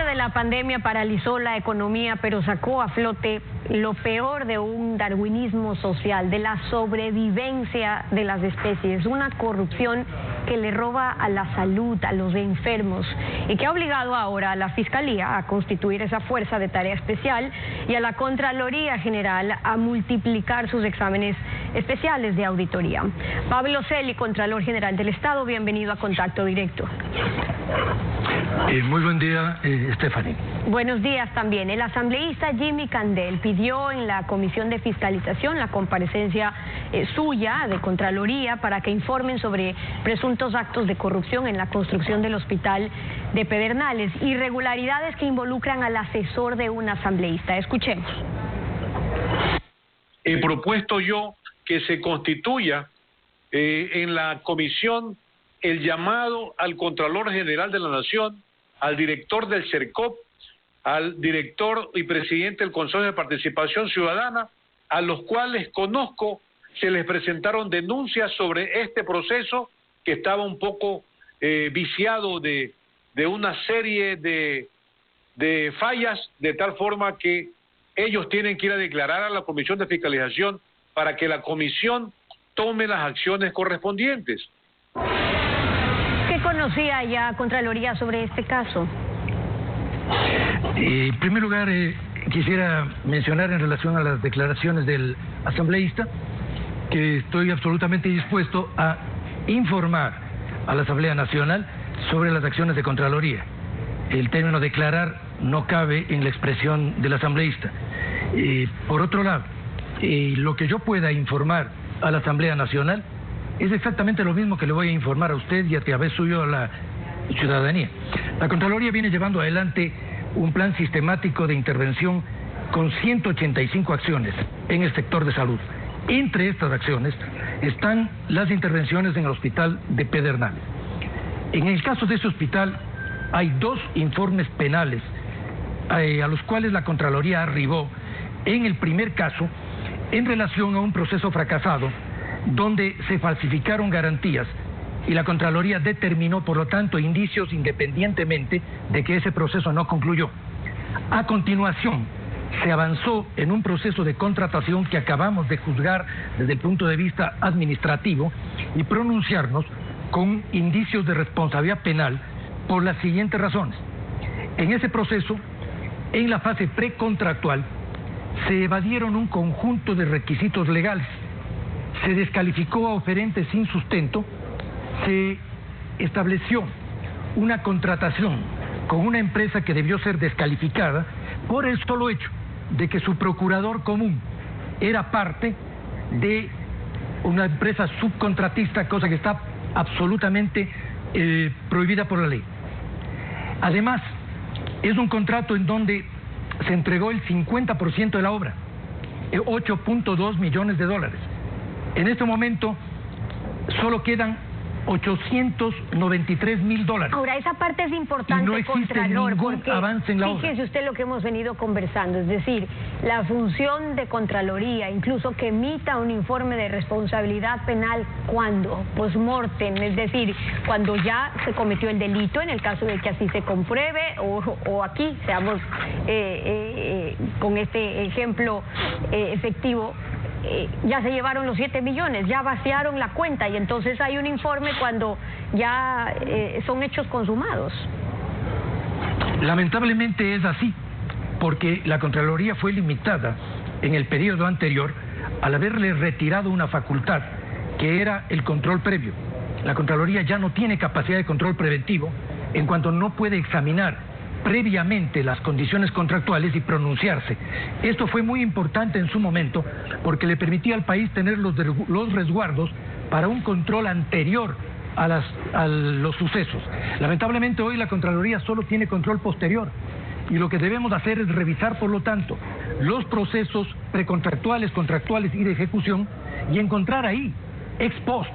de la pandemia paralizó la economía, pero sacó a flote lo peor de un darwinismo social, de la sobrevivencia de las especies, una corrupción que le roba a la salud, a los enfermos, y que ha obligado ahora a la Fiscalía a constituir esa fuerza de tarea especial y a la Contraloría General a multiplicar sus exámenes especiales de auditoría. Pablo Celi, Contralor General del Estado, bienvenido a Contacto Directo. Muy buen día, Stephanie. Buenos días también. El asambleísta Jimmy Candel pidió en la Comisión de Fiscalización la comparecencia suya de Contraloría para que informen sobre presuntos actos de corrupción en la construcción del hospital de Pedernales, irregularidades que involucran al asesor de un asambleísta. Escuchemos. He propuesto yo que se constituya en la comisión el llamado al Contralor General de la Nación, al director del CERCOP, al director y presidente del Consejo de Participación Ciudadana, a los cuales conozco, se les presentaron denuncias sobre este proceso que estaba un poco viciado de una serie de fallas, de tal forma que ellos tienen que ir a declarar a la Comisión de Fiscalización para que la comisión tome las acciones correspondientes. ¿Qué conocía ya Contraloría sobre este caso? En primer lugar, quisiera mencionar en relación a las declaraciones del asambleísta que estoy absolutamente dispuesto a informar a la Asamblea Nacional sobre las acciones de Contraloría. El término declarar no cabe en la expresión del asambleísta. Por otro lado, lo que yo pueda informar a la Asamblea Nacional es exactamente lo mismo que le voy a informar a usted y a través suyo a la ciudadanía. La Contraloría viene llevando adelante un plan sistemático de intervención con 185 acciones en el sector de salud. Entre estas acciones están las intervenciones en el hospital de Pedernales. En el caso de ese hospital hay 2 informes penales a los cuales la Contraloría arribó en el primer caso en relación a un proceso fracasado donde se falsificaron garantías y la Contraloría determinó, por lo tanto, indicios independientemente de que ese proceso no concluyó. A continuación, se avanzó en un proceso de contratación que acabamos de juzgar desde el punto de vista administrativo y pronunciarnos con indicios de responsabilidad penal por las siguientes razones. En ese proceso, en la fase precontractual, se evadieron un conjunto de requisitos legales, se descalificó a oferentes sin sustento, se estableció una contratación con una empresa que debió ser descalificada por el solo hecho de que su procurador común era parte de una empresa subcontratista, cosa que está absolutamente prohibida por la ley. Además, es un contrato en donde se entregó el 50% de la obra, 8.2 millones de dólares. En este momento solo quedan 893.000 dólares. Ahora, esa parte es importante, y no existe Contralor, ningún porque avance en la obra. Fíjese usted lo que hemos venido conversando, es decir, la función de Contraloría, incluso que emita un informe de responsabilidad penal, ¿cuándo? Post-mortem, es decir, cuando ya se cometió el delito, en el caso de que así se compruebe, o aquí, seamos con este ejemplo efectivo, ya se llevaron los 7 millones, ya vaciaron la cuenta y entonces hay un informe cuando ya son hechos consumados. Lamentablemente es así, porque la Contraloría fue limitada en el periodo anterior al haberle retirado una facultad que era el control previo. La Contraloría ya no tiene capacidad de control preventivo en cuanto no puede examinar previamente las condiciones contractuales y pronunciarse. Esto fue muy importante en su momento porque le permitía al país tener los resguardos para un control anterior a los sucesos. Lamentablemente hoy la Contraloría solo tiene control posterior y lo que debemos hacer es revisar, por lo tanto, los procesos precontractuales, contractuales y de ejecución y encontrar ahí, ex post,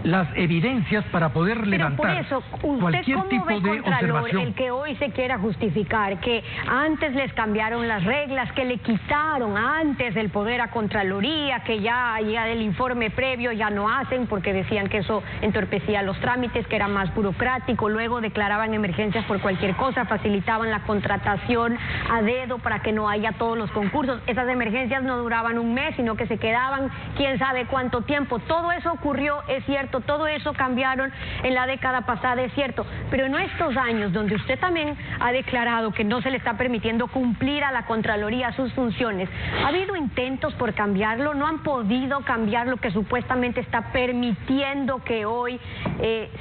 las evidencias para poder levantar cualquier tipo de observación. El que hoy se quiera justificar que antes les cambiaron las reglas, que le quitaron antes el poder a Contraloría, que ya del informe previo ya no hacen porque decían que eso entorpecía los trámites, que era más burocrático, luego declaraban emergencias por cualquier cosa, facilitaban la contratación a dedo para que no haya todos los concursos. Esas emergencias no duraban un mes, sino que se quedaban quién sabe cuánto tiempo. Todo eso ocurrió, es cierto, todo eso cambiaron en la década pasada, es cierto, pero en estos años donde usted también ha declarado que no se le está permitiendo cumplir a la Contraloría sus funciones, ¿ha habido intentos por cambiarlo? ¿No han podido cambiar lo que supuestamente está permitiendo que hoy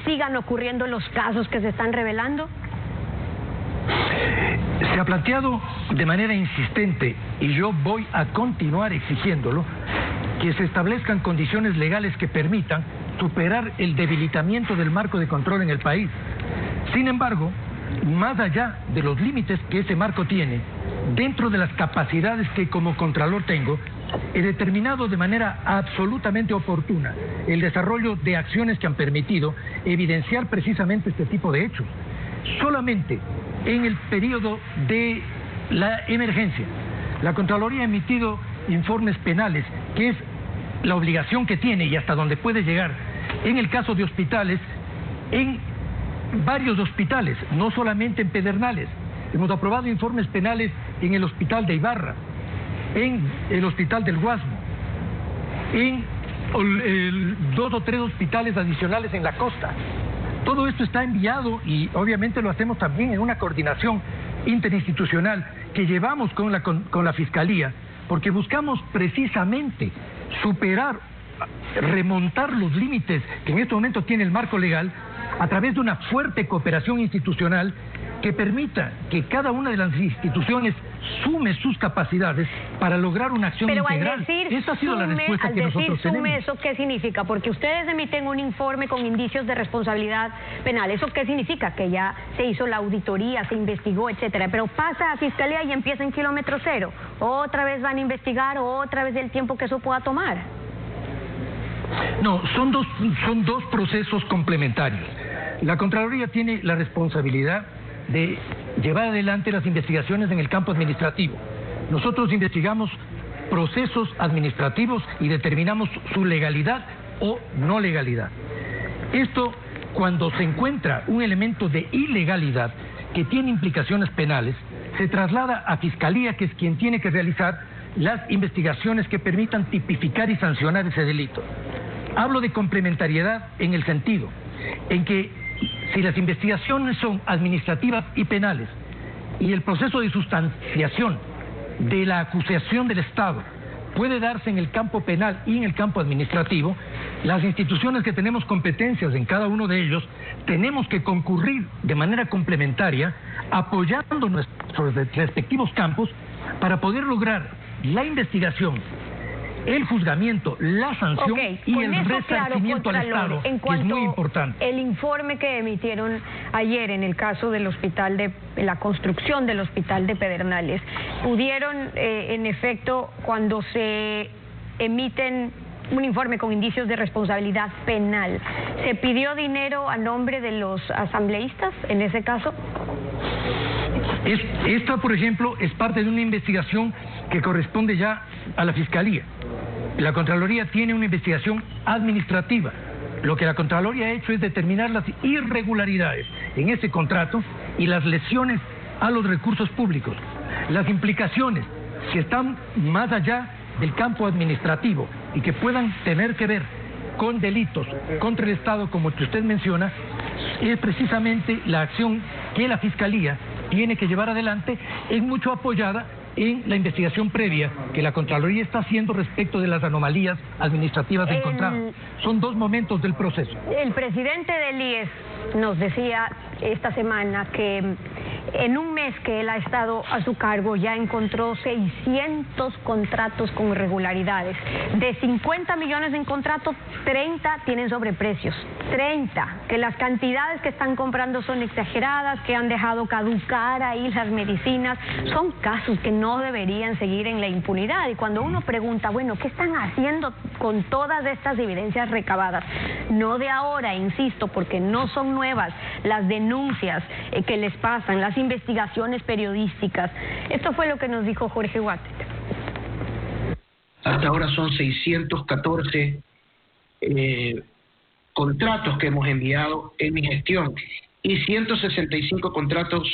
sigan ocurriendo los casos que se están revelando? Se ha planteado de manera insistente, y yo voy a continuar exigiéndolo, que se establezcan condiciones legales que permitan superar el debilitamiento del marco de control en el país. Sin embargo, más allá de los límites que ese marco tiene, dentro de las capacidades que como Contralor tengo, he determinado de manera absolutamente oportuna el desarrollo de acciones que han permitido evidenciar precisamente este tipo de hechos. Solamente en el periodo de la emergencia, la Contraloría ha emitido informes penales, que es la obligación que tiene y hasta donde puede llegar en el caso de hospitales, en varios hospitales, no solamente en Pedernales. Hemos aprobado informes penales en el hospital de Ibarra, en el hospital del Guasmo, en 2 o 3 hospitales adicionales en la costa. Todo esto está enviado y obviamente lo hacemos también en una coordinación interinstitucional que llevamos con la Fiscalía, porque buscamos precisamente superar, remontar los límites que en este momento tiene el marco legal a través de una fuerte cooperación institucional que permita que cada una de las instituciones sume sus capacidades para lograr una acción integral. Esa ha sido la respuesta que nosotros tenemos. ¿Eso qué significa? Porque ustedes emiten un informe con indicios de responsabilidad penal. ¿Eso qué significa? Que ya se hizo la auditoría, se investigó, etcétera. Pero pasa a Fiscalía y empieza en kilómetro cero. Otra vez van a investigar, otra vez el tiempo que eso pueda tomar. No, son dos procesos complementarios. La Contraloría tiene la responsabilidad de llevar adelante las investigaciones en el campo administrativo. Nosotros investigamos procesos administrativos y determinamos su legalidad o no legalidad. Esto, cuando se encuentra un elemento de ilegalidad que tiene implicaciones penales, se traslada a Fiscalía, que es quien tiene que realizar las investigaciones que permitan tipificar y sancionar ese delito. Hablo de complementariedad en el sentido en que si las investigaciones son administrativas y penales y el proceso de sustanciación de la acusación del Estado puede darse en el campo penal y en el campo administrativo, las instituciones que tenemos competencias en cada uno de ellos tenemos que concurrir de manera complementaria apoyando nuestros respectivos campos para poder lograr la investigación, el juzgamiento, la sanción y el resarcimiento al Estado, que es muy importante. El informe que emitieron ayer en el caso del hospital de la construcción del hospital de Pedernales, pudieron en efecto, cuando se emiten un informe con indicios de responsabilidad penal, ¿se pidió dinero a nombre de los asambleístas en ese caso? Esta, por ejemplo, es parte de una investigación que corresponde ya a la Fiscalía. La Contraloría tiene una investigación administrativa. Lo que la Contraloría ha hecho es determinar las irregularidades en ese contrato y las lesiones a los recursos públicos. Las implicaciones, si están más allá del campo administrativo y que puedan tener que ver con delitos contra el Estado, como el que usted menciona, es precisamente la acción que la Fiscalía tiene que llevar adelante, es mucho apoyada en la investigación previa que la Contraloría está haciendo respecto de las anomalías administrativas encontradas. Son dos momentos del proceso. El presidente del IES nos decía esta semana que en un mes que él ha estado a su cargo ya encontró 600 contratos con irregularidades. De 50 millones en contrato, 30 tienen sobreprecios. 30. que las cantidades que están comprando son exageradas, que han dejado caducar ahí las medicinas. Son casos que no deberían seguir en la impunidad. Y cuando uno pregunta, bueno, ¿qué están haciendo con todas estas evidencias recabadas? No de ahora, insisto, porque no son nuevas las denuncias que les pasan, las investigaciones periodísticas. Esto fue lo que nos dijo Jorge Guatete. Hasta ahora son 614 contratos que hemos enviado en mi gestión y 165 contratos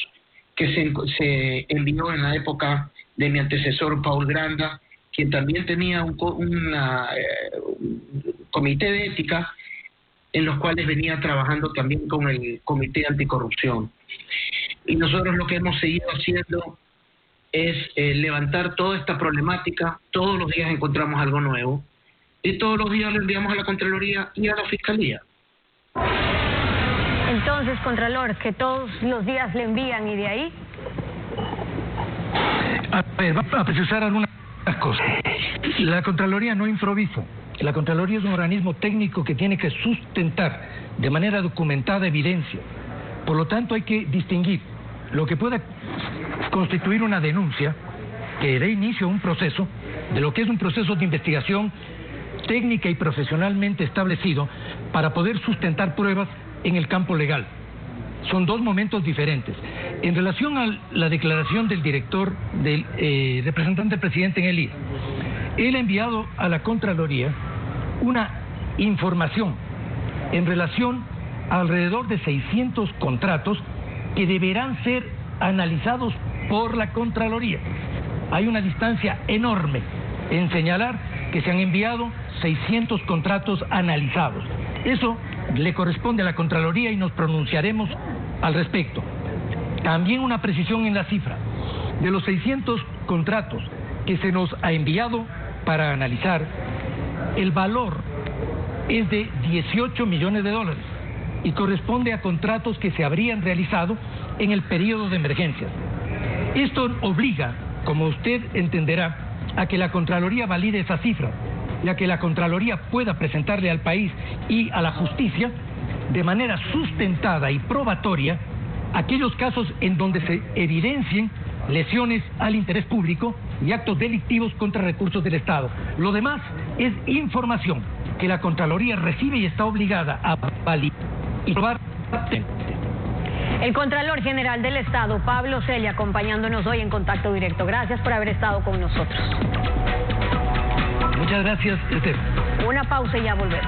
que se envió en la época de mi antecesor Paul Granda, quien también tenía un comité de ética en los cuales venía trabajando también con el Comité Anticorrupción. Y nosotros lo que hemos seguido haciendo es levantar toda esta problemática. Todos los días encontramos algo nuevo y todos los días lo enviamos a la Contraloría y a la Fiscalía. Entonces, Contralor, que todos los días le envían y de ahí... A ver, vamos a precisar algunas cosas. La Contraloría no improvisa. La Contraloría es un organismo técnico que tiene que sustentar de manera documentada evidencia. Por lo tanto, hay que distinguir lo que pueda constituir una denuncia que dé inicio a un proceso, de lo que es un proceso de investigación técnica y profesionalmente establecido para poder sustentar pruebas en el campo legal. Son dos momentos diferentes. En relación a la declaración del director, del representante del presidente en el IE, él ha enviado a la Contraloría una información en relación a alrededor de 600 contratos que deberán ser analizados por la Contraloría. Hay una distancia enorme en señalar que se han enviado 600 contratos analizados. Eso le corresponde a la Contraloría y nos pronunciaremos al respecto. También una precisión en la cifra. De los 600 contratos que se nos ha enviado para analizar, el valor es de $18 millones y corresponde a contratos que se habrían realizado en el periodo de emergencias. Esto obliga, como usted entenderá, a que la Contraloría valide esa cifra y a que la Contraloría pueda presentarle al país y a la justicia de manera sustentada y probatoria aquellos casos en donde se evidencien lesiones al interés público y actos delictivos contra recursos del Estado. Lo demás es información que la Contraloría recibe y está obligada a validar y probar. El Contralor General del Estado, Pablo Celia, acompañándonos hoy en Contacto Directo. Gracias por haber estado con nosotros. Muchas gracias, Esther. Una pausa y ya volvemos.